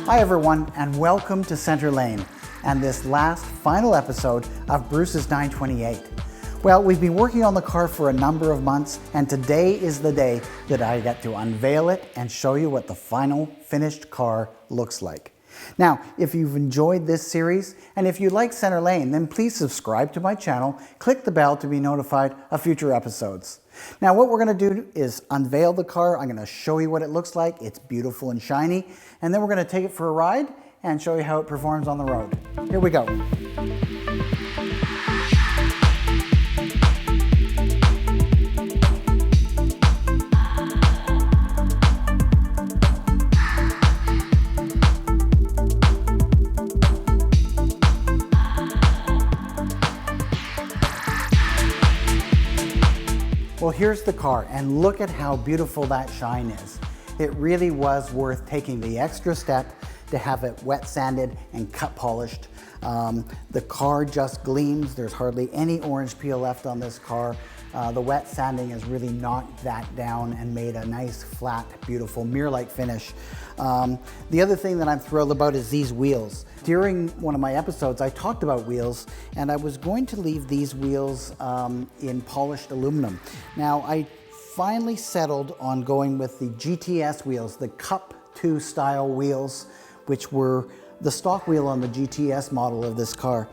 Hi everyone, and welcome to Center Lane and this last final episode of Bruce's 928. Well, we've been working on the car for a number of months, and today is the day that I get to unveil it and show you what the final finished car looks like. Now, if you've enjoyed this series, and if you like Center Lane, then please subscribe to my channel, click the bell to be notified of future episodes. Now, what we're going to do is unveil the car. I'm going to show you what it looks like. It's beautiful and shiny, and then we're going to take it for a ride and show you how it performs on the road. Here we go. Well, here's the car, and look at how beautiful that shine is. It really was worth taking the extra step to have it wet sanded and cut polished. The car just gleams. There's hardly any orange peel left on this car. The wet sanding has really knocked that down and made a nice, flat, beautiful mirror-like finish. The other thing that I'm thrilled about is these wheels. During one of my episodes, I talked about wheels, and I was going to leave these wheels in polished aluminum. Now, I finally settled on going with the GTS wheels, the Cup 2 style wheels, which were the stock wheel on the GTS model of this car.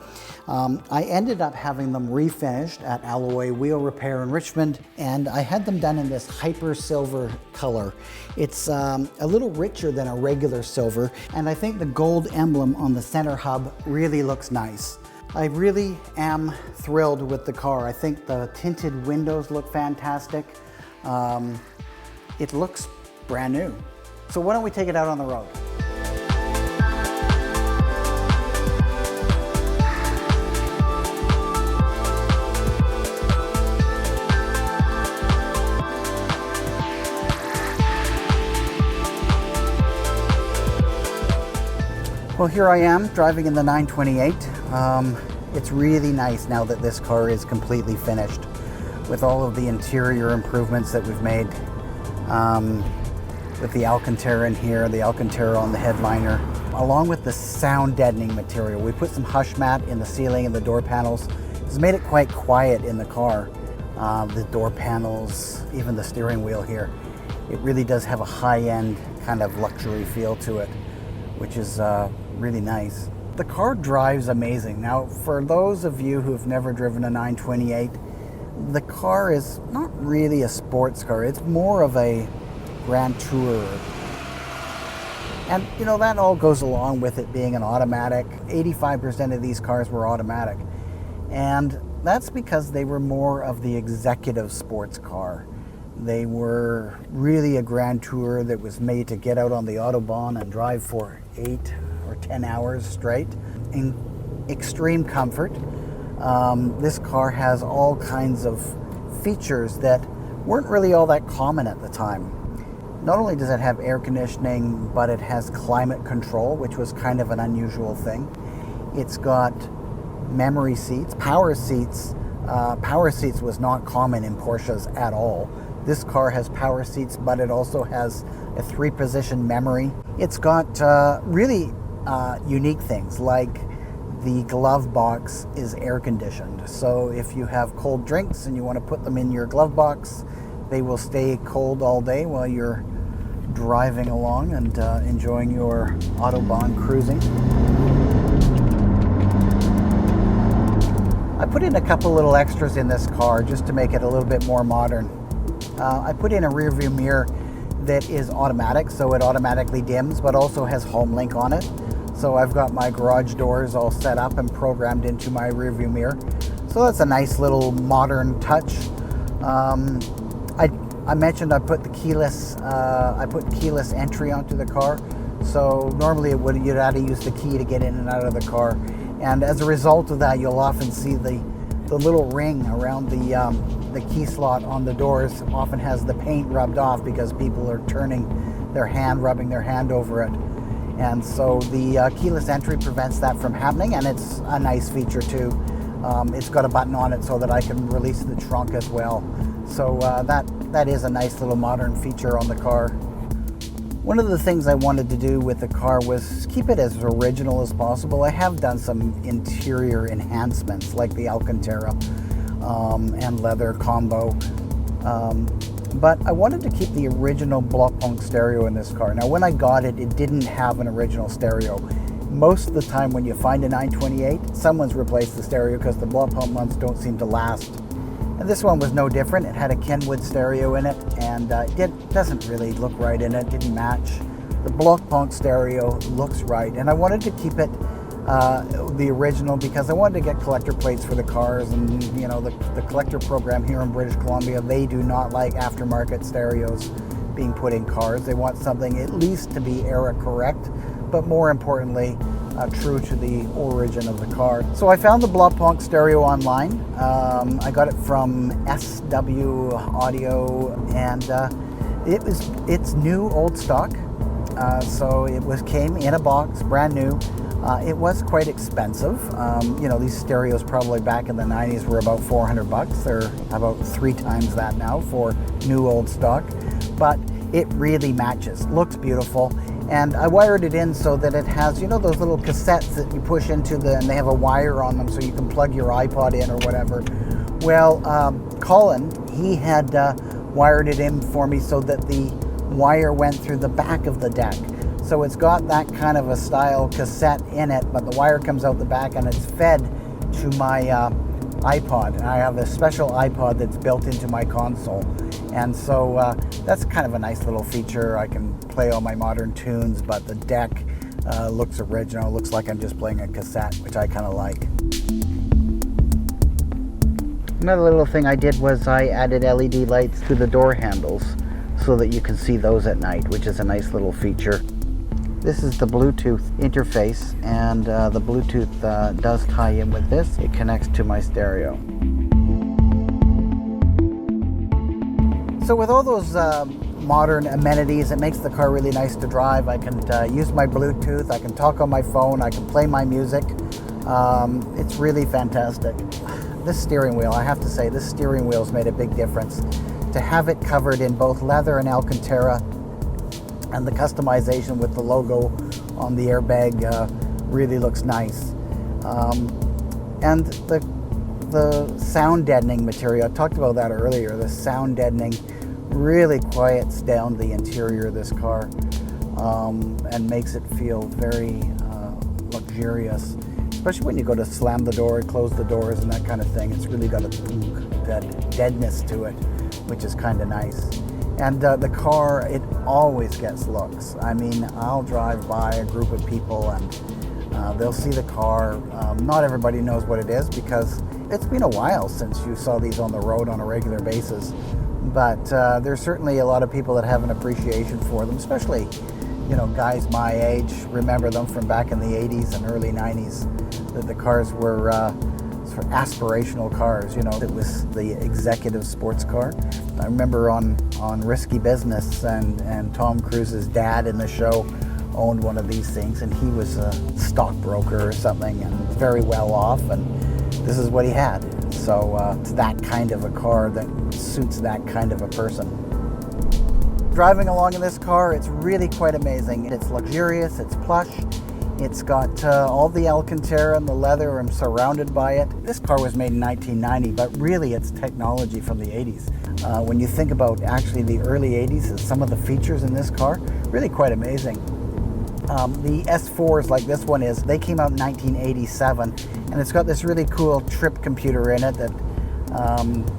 I ended up having them refinished at Alloy Wheel Repair in Richmond, and I had them done in this hyper silver color. It's a little richer than a regular silver, and I think the gold emblem on the center hub really looks nice. I really am thrilled with the car. I think the tinted windows look fantastic. It looks brand new. So why don't we take it out on the road? Well, here I am driving in the 928. It's really nice now that this car is completely finished with all of the interior improvements that we've made. With the Alcantara in here, the Alcantara on the headliner, along with the sound deadening material. We put some hush mat in the ceiling and the door panels. It's made it quite quiet in the car. The door panels, even the steering wheel here. It really does have a high-end kind of luxury feel to it, which is really nice. The car drives amazing. Now, for those of you who've never driven a 928, the car is not really a sports car. It's more of a Grand Tourer. And you know, that all goes along with it being an automatic. 85% of these cars were automatic. And that's because they were more of the executive sports car. They were really a Grand Tourer that was made to get out on the Autobahn and drive for 8 or 10 hours straight in extreme comfort. This car has all kinds of features that weren't really all that common at the time. Not only does it have air conditioning, but it has climate control, which was kind of an unusual thing. It's got memory seats, power seats. Power seats was not common in Porsches at all. This car has power seats, but it also has a 3-position memory. It's got really unique things, like the glove box is air conditioned. So if you have cold drinks and you want to put them in your glove box, they will stay cold all day while you're driving along and enjoying your Autobahn cruising. I put in a couple little extras in this car just to make it a little bit more modern. I put in a rear view mirror that is automatic, so it automatically dims, but also has HomeLink on it. So I've got my garage doors all set up and programmed into my rear view mirror. So that's a nice little modern touch. I mentioned I put keyless entry onto the car. So normally you'd have to use the key to get in and out of the car. And as a result of that, you'll often see the little ring around the key slot on the doors often has the paint rubbed off because people are turning their hand, rubbing their hand over it. And so the keyless entry prevents that from happening, and it's a nice feature too. It's got a button on it so that I can release the trunk as well. So that is a nice little modern feature on the car. One of the things I wanted to do with the car was keep it as original as possible. I have done some interior enhancements like the Alcantara and leather combo, but I wanted to keep the original Bloc-Punkt stereo in this car. Now when I got it, it didn't have an original stereo. Most of the time when you find a 928, someone's replaced the stereo because the Bloc-Punkt ones don't seem to last. And this one was no different. It had a Kenwood stereo in it, and it doesn't really look right in it, didn't match. The Bloc-Punkt stereo looks right, and I wanted to keep it the original because I wanted to get collector plates for the cars, and you know, the collector program here in British Columbia, they do not like aftermarket stereos being put in cars. They want something at least to be era correct, but more importantly, true to the origin of the car. So I found the Bloc-Punkt stereo online. I got it from SW Audio, and it's new old stock. So it came in a box, brand new. It was quite expensive. You know, these stereos probably back in the 90s were about $400. They're about 3 times that now for new old stock, but it really matches, looks beautiful. And I wired it in so that it has, you know, those little cassettes that you push into and they have a wire on them so you can plug your iPod in or whatever. Well, Colin, he had wired it in for me so that the wire went through the back of the deck. So it's got that kind of a style cassette in it, but the wire comes out the back and it's fed to my iPod. And I have a special iPod that's built into my console. And so that's kind of a nice little feature. I can play all my modern tunes, but the deck looks original. Looks like I'm just playing a cassette, which I kind of like. Another little thing I did was I added LED lights to the door handles so that you can see those at night, which is a nice little feature. This is the Bluetooth interface, and the Bluetooth does tie in with this. It connects to my stereo. So with all those modern amenities, it makes the car really nice to drive. I can use my Bluetooth, I can talk on my phone, I can play my music. It's really fantastic. This steering wheel, I have to say, this steering wheel's made a big difference. To have it covered in both leather and Alcantara, and the customization with the logo on the airbag really looks nice. And the sound deadening material, I talked about that earlier, the sound deadening really quiets down the interior of this car and makes it feel very luxurious, especially when you go to slam the door, close the doors and that kind of thing. It's really got that deadness to it, which is kind of nice. And the car, it always gets looks. I mean, I'll drive by a group of people and they'll see the car. Not everybody knows what it is because it's been a while since you saw these on the road on a regular basis. But there's certainly a lot of people that have an appreciation for them, especially, you know, guys my age remember them from back in the 80s and early 90s. That the cars were sort of aspirational cars, you know. It was the executive sports car. I remember on Risky Business, and Tom Cruise's dad in the show owned one of these things, and he was a stockbroker or something and very well off, and this is what he had. So it's that kind of a car that suits that kind of a person. Driving along in this car, it's really quite amazing. It's luxurious, it's plush, it's got all the Alcantara and the leather. I'm surrounded by it. This car was made in 1990, but really it's technology from the 80s. When you think about actually the early 80s and some of the features in this car, really quite amazing. The S4s like this one is, they came out in 1987, and it's got this really cool trip computer in it that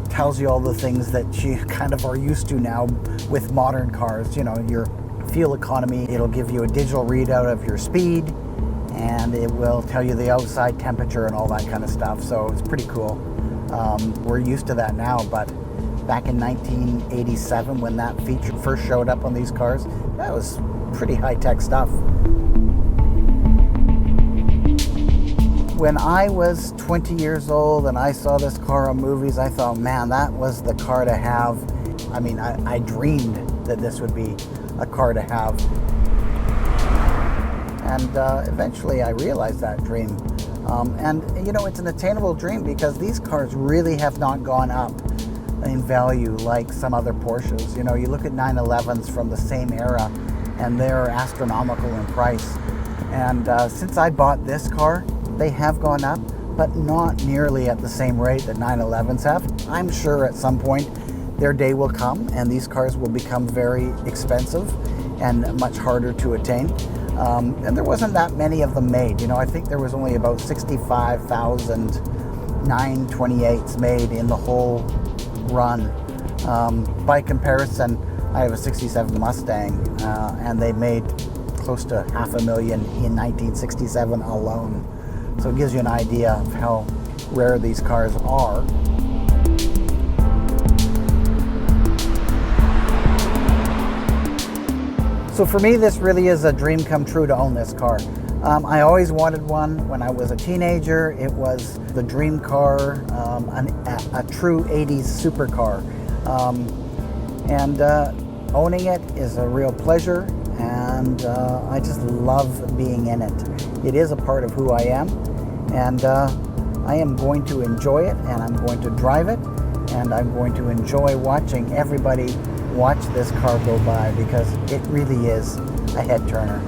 tells you all the things that you kind of are used to now with modern cars. You know, your fuel economy, it'll give you a digital readout of your speed, and it will tell you the outside temperature and all that kind of stuff. So it's pretty cool. We're used to that now, but back in 1987 when that feature first showed up on these cars, that was pretty high-tech stuff. When I was 20 years old and I saw this car on movies, I thought, man, that was the car to have. I mean, I dreamed that this would be a car to have. And eventually I realized that dream. And you know, it's an attainable dream because these cars really have not gone up in value like some other Porsches. You know, you look at 911s from the same era, and they're astronomical in price. And since I bought this car, they have gone up, but not nearly at the same rate that 911s have. I'm sure at some point their day will come and these cars will become very expensive and much harder to attain. And there wasn't that many of them made. You know, I think there was only about 65,000 928s made in the whole run. By comparison, I have a 67 Mustang, and they made close to 500,000 in 1967 alone. So it gives you an idea of how rare these cars are. So for me, this really is a dream come true to own this car. I always wanted one. When I was a teenager, it was the dream car, a true 80s supercar. Owning it is a real pleasure, and I just love being in it. It is a part of who I am, and I am going to enjoy it, and I'm going to drive it, and I'm going to enjoy watching everybody watch this car go by, because it really is a head turner.